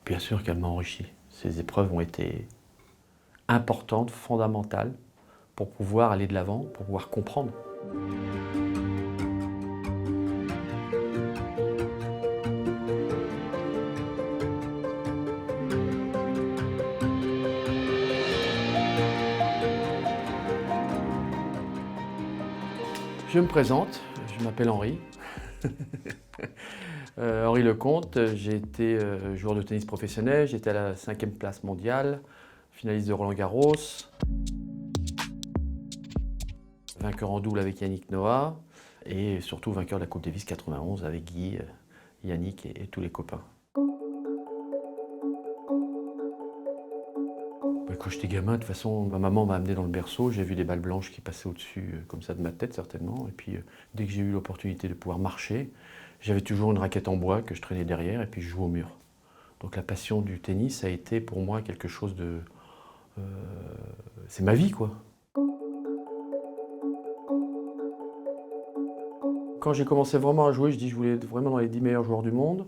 Bien sûr qu'elle m'a enrichi. Ces épreuves ont été importantes, fondamentales, pour pouvoir aller de l'avant, pour pouvoir comprendre. Je me présente, je m'appelle Henri. Henri Lecomte, j'ai été joueur de tennis professionnel, j'étais à la 5e place mondiale, finaliste de Roland-Garros, vainqueur en double avec Yannick Noah et surtout vainqueur de la Coupe Davis 91 avec Guy, Yannick et tous les copains. Quand j'étais gamin, de toute façon, ma maman m'a amené dans le berceau, j'ai vu des balles blanches qui passaient au-dessus, comme ça, de ma tête certainement. Et puis, dès que j'ai eu l'opportunité de pouvoir marcher, j'avais toujours une raquette en bois que je traînais derrière et puis je jouais au mur. Donc la passion du tennis a été pour moi quelque chose de... c'est ma vie, quoi. Quand j'ai commencé vraiment à jouer, je dis que je voulais être vraiment dans les 10 meilleurs joueurs du monde.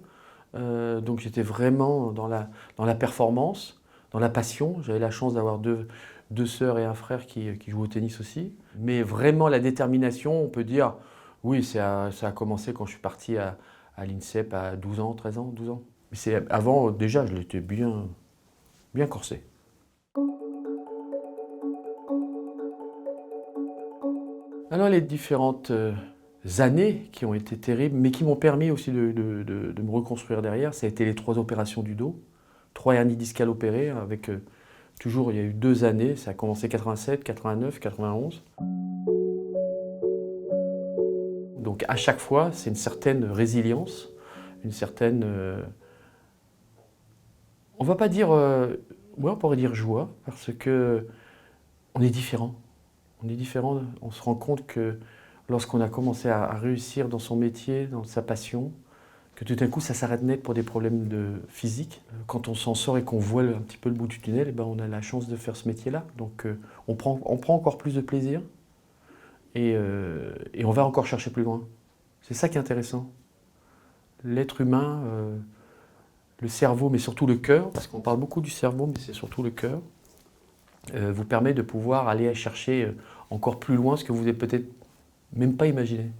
Donc j'étais vraiment dans la performance, dans la passion. J'avais la chance d'avoir deux sœurs et un frère qui jouent au tennis aussi. Mais vraiment la détermination, on peut dire, oui, ça a commencé quand je suis parti à l'INSEP à 12 ans, 13 ans, 12 ans. Mais avant, déjà, je l'étais bien corsé. Alors les différentes années qui ont été terribles, mais qui m'ont permis aussi de me reconstruire derrière, ça a été les 3 opérations du dos. 3 hernies discales opérées avec toujours, il y a eu 2 années, ça a commencé 87, 89, 91. Donc à chaque fois, c'est une certaine résilience, une certaine, on va pas dire, ouais, on pourrait dire joie, parce que on est différent. On est différent, on se rend compte que lorsqu'on a commencé à réussir dans son métier, dans sa passion, que tout d'un coup ça s'arrête net pour des problèmes physiques. Quand on s'en sort et qu'on voit un petit peu le bout du tunnel, eh ben, on a la chance de faire ce métier-là. Donc on prend encore plus de plaisir et on va encore chercher plus loin. C'est ça qui est intéressant. L'être humain, le cerveau, mais surtout le cœur, parce qu'on parle beaucoup du cerveau, mais c'est surtout le cœur, vous permet de pouvoir aller chercher encore plus loin ce que vous n'avez peut-être même pas imaginé.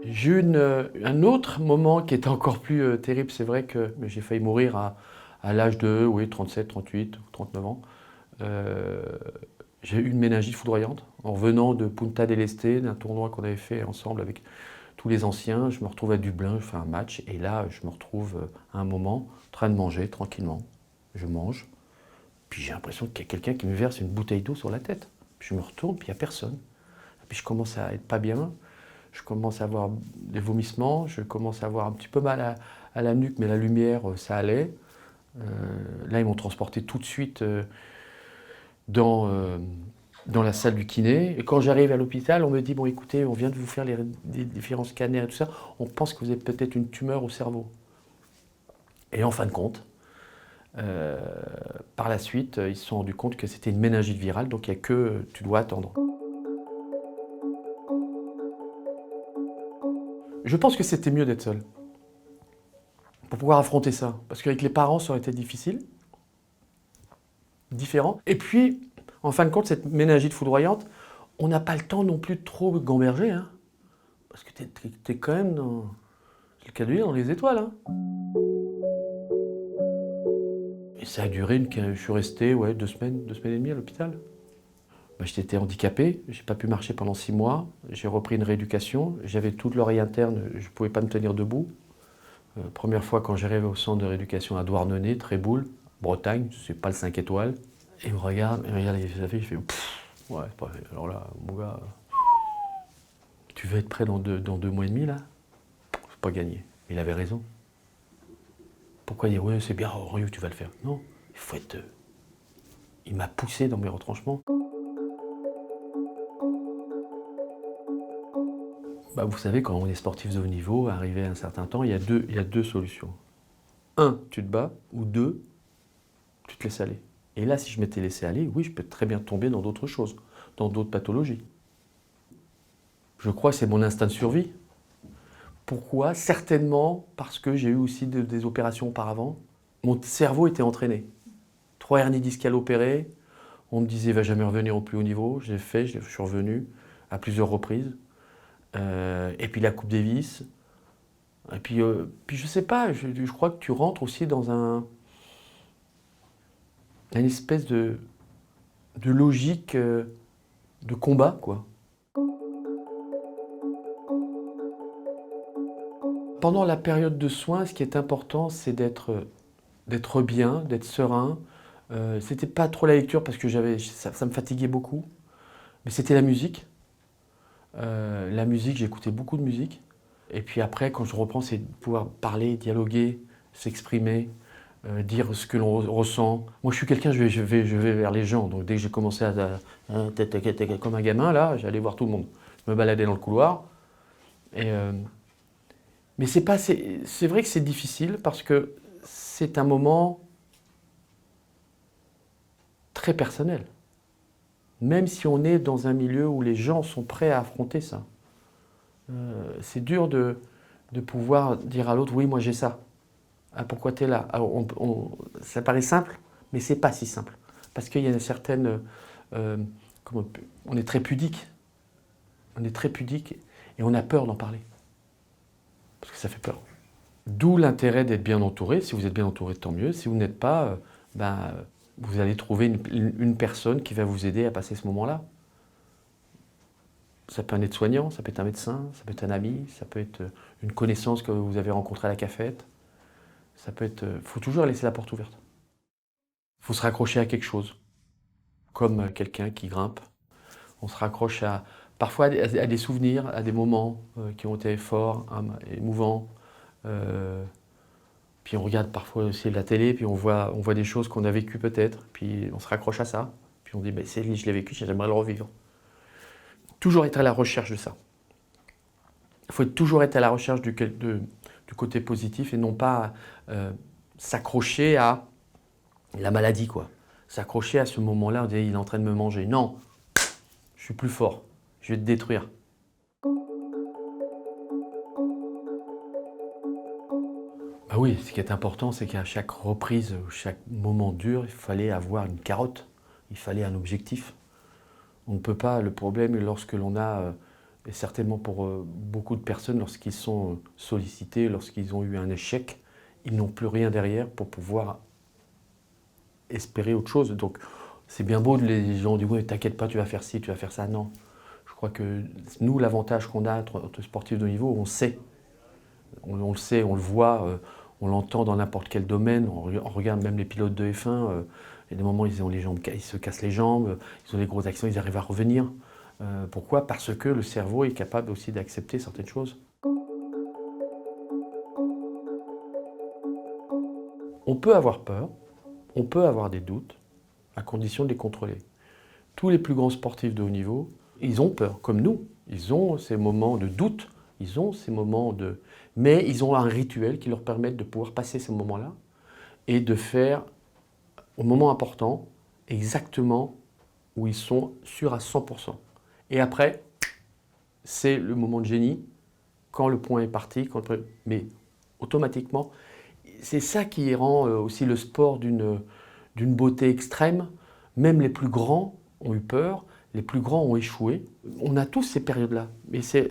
J'ai eu un autre moment qui était encore plus terrible. C'est vrai que j'ai failli mourir à l'âge de 37, 38, 39 ans. J'ai eu une méningite foudroyante en revenant de Punta del Este, d'un tournoi qu'on avait fait ensemble avec tous les anciens. Je me retrouve à Dublin, je fais un match et là je me retrouve à un moment en train de manger tranquillement. Je mange, puis j'ai l'impression qu'il y a quelqu'un qui me verse une bouteille d'eau sur la tête. Puis je me retourne, puis il n'y a personne. Puis je commence à être pas bien. Je commence à avoir des vomissements, je commence à avoir un petit peu mal à la nuque, mais la lumière, ça allait. Là, ils m'ont transporté tout de suite dans la salle du kiné. Et quand j'arrive à l'hôpital, on me dit, bon écoutez, on vient de vous faire les différents scanners et tout ça, on pense que vous avez peut-être une tumeur au cerveau. Et en fin de compte, par la suite, ils se sont rendus compte que c'était une méningite virale, donc il n'y a que tu dois attendre. Je pense que c'était mieux d'être seul pour pouvoir affronter ça. Parce qu'avec les parents, ça aurait été difficile, différent. Et puis, en fin de compte, cette méningite foudroyante, on n'a pas le temps non plus de trop gamberger. Hein, parce que t'es quand même dans, c'est le cas de dire, dans les étoiles. Hein. Et ça a duré, je suis resté 2 semaines et demie à l'hôpital. J'étais handicapé, j'ai pas pu marcher pendant 6 mois, j'ai repris une rééducation, j'avais toute l'oreille interne, je pouvais pas me tenir debout. Première fois quand j'arrive au centre de rééducation à Douarnenez, Tréboul, Bretagne, c'est pas le 5 étoiles. Et il me regarde les affaires, il fait ouais, alors là, mon gars, tu veux être prêt dans 2 mois et demi là? C'est pas gagné. Il avait raison. Pourquoi dire ouais, c'est bien, Henri, tu vas le faire? Non, il faut être. Il m'a poussé dans mes retranchements. Vous savez, quand on est sportif de haut niveau, arrivé à un certain temps, il y a deux solutions. 1, tu te bats, ou 2, tu te laisses aller. Et là, si je m'étais laissé aller, oui, je peux très bien tomber dans d'autres choses, dans d'autres pathologies. Je crois que c'est mon instinct de survie. Pourquoi? Certainement parce que j'ai eu aussi des opérations auparavant. Mon cerveau était entraîné. 3 hernies discales opérées. On me disait, il ne va jamais revenir au plus haut niveau. Je l'ai fait, je suis revenu à plusieurs reprises. Et puis la Coupe Davis. Et puis je sais pas, je crois que tu rentres aussi dans une espèce de logique de combat, quoi. Pendant la période de soins, ce qui est important, c'est d'être bien, d'être serein. C'était pas trop la lecture parce que ça me fatiguait beaucoup, mais c'était la musique. La musique, j'écoutais beaucoup de musique. Et puis après, quand je reprends, c'est de pouvoir parler, dialoguer, s'exprimer, dire ce que l'on ressent. Moi, je suis quelqu'un, je vais vers les gens. Donc dès que j'ai commencé comme un gamin, là, j'allais voir tout le monde. Je me baladais dans le couloir. Et, mais c'est vrai que c'est difficile parce que c'est un moment très personnel. Même si on est dans un milieu où les gens sont prêts à affronter ça. C'est dur de pouvoir dire à l'autre, oui, moi j'ai ça. Ah, pourquoi tu es là? Alors, ça paraît simple, mais c'est pas si simple. Parce qu'il y a une certaine... euh, on est très pudique. On est très pudique et on a peur d'en parler. Parce que ça fait peur. D'où l'intérêt d'être bien entouré. Si vous êtes bien entouré, tant mieux. Si vous n'êtes pas, vous allez trouver une personne qui va vous aider à passer ce moment-là. Ça peut être un aide-soignant, ça peut être un médecin, ça peut être un ami, ça peut être une connaissance que vous avez rencontrée à la cafette. Ça peut être... faut toujours laisser la porte ouverte. Il faut se raccrocher à quelque chose, comme quelqu'un qui grimpe. On se raccroche parfois à des souvenirs, à des moments qui ont été forts, émouvants. Puis on regarde parfois aussi la télé, puis on voit des choses qu'on a vécues peut-être, puis on se raccroche à ça. Puis on dit, ben, je l'ai vécu, j'aimerais le revivre. Toujours être à la recherche de ça. Il faut toujours être à la recherche du côté positif et non pas s'accrocher à la maladie, quoi. S'accrocher à ce moment-là, on dit, il est en train de me manger. Non, je suis plus fort, je vais te détruire. Bah oui, ce qui est important, c'est qu'à chaque reprise, chaque moment dur, il fallait avoir une carotte, il fallait un objectif. On ne peut pas, le problème, lorsque l'on a, et certainement pour beaucoup de personnes, lorsqu'ils sont sollicités, lorsqu'ils ont eu un échec, ils n'ont plus rien derrière pour pouvoir espérer autre chose. Donc c'est bien beau, les gens disent, oui, t'inquiète pas, tu vas faire ci, tu vas faire ça. Non. Je crois que nous, l'avantage qu'on a entre sportifs de haut niveau, on sait. On le sait, on le voit, on l'entend dans n'importe quel domaine. On regarde même les pilotes de F1. Il y a des moments, ils ont les jambes, ils se cassent les jambes, ils ont des grosses actions, ils arrivent à revenir. Pourquoi? Parce que le cerveau est capable aussi d'accepter certaines choses. On peut avoir peur, on peut avoir des doutes, à condition de les contrôler. Tous les plus grands sportifs de haut niveau, ils ont peur, comme nous. Ils ont ces moments de doute, ils ont ces moments de... Mais ils ont un rituel qui leur permet de pouvoir passer ces moments-là et de faire, au moment important, exactement où ils sont sûrs à 100%. Et après, c'est le moment de génie, quand le point est parti, mais automatiquement, c'est ça qui rend aussi le sport d'une beauté extrême. Même les plus grands ont eu peur, les plus grands ont échoué. On a tous ces périodes-là, mais c'est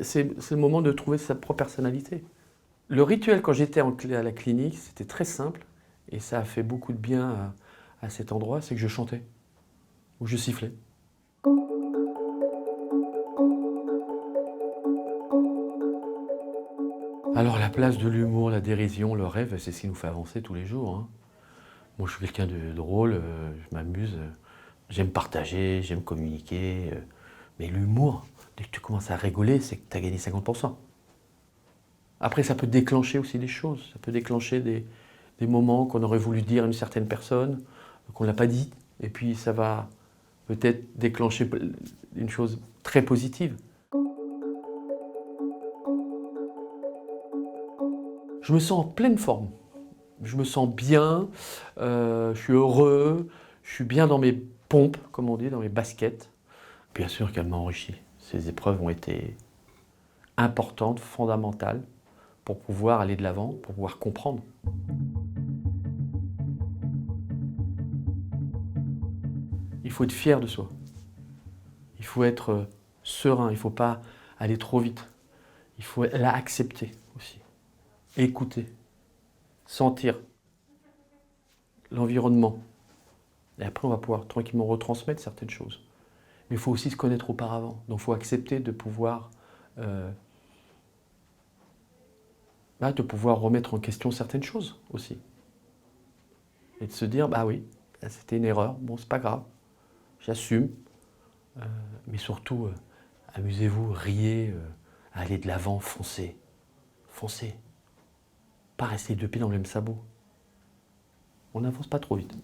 le moment de trouver sa propre personnalité. Le rituel quand j'étais à la clinique, c'était très simple, et ça a fait beaucoup de bien à cet endroit, c'est que je chantais, ou je sifflais. Alors la place de l'humour, la dérision, le rêve, c'est ce qui nous fait avancer tous les jours, hein. Moi je suis quelqu'un de drôle, je m'amuse, j'aime partager, j'aime communiquer. Mais l'humour, dès que tu commences à rigoler, c'est que tu as gagné 50%. Après ça peut déclencher aussi des choses, ça peut déclencher des moments qu'on aurait voulu dire à une certaine personne, qu'on ne l'a pas dit, et puis ça va peut-être déclencher une chose très positive. Je me sens en pleine forme. Je me sens bien, je suis heureux, je suis bien dans mes pompes, comme on dit, dans mes baskets. Bien sûr qu'elle m'a enrichi. Ces épreuves ont été importantes, fondamentales. pour pouvoir aller de l'avant, pour pouvoir comprendre. Il faut être fier de soi. Il faut être serein, il ne faut pas aller trop vite. Il faut l'accepter aussi. Écouter, sentir l'environnement. Et après, on va pouvoir tranquillement retransmettre certaines choses. Mais il faut aussi se connaître auparavant. Donc il faut accepter de pouvoir remettre en question certaines choses aussi. Et de se dire, bah oui, c'était une erreur, bon, c'est pas grave, j'assume. Mais surtout, amusez-vous, riez, allez de l'avant, foncez. Foncez. Pas rester deux pieds dans le même sabot. On n'avance pas trop vite.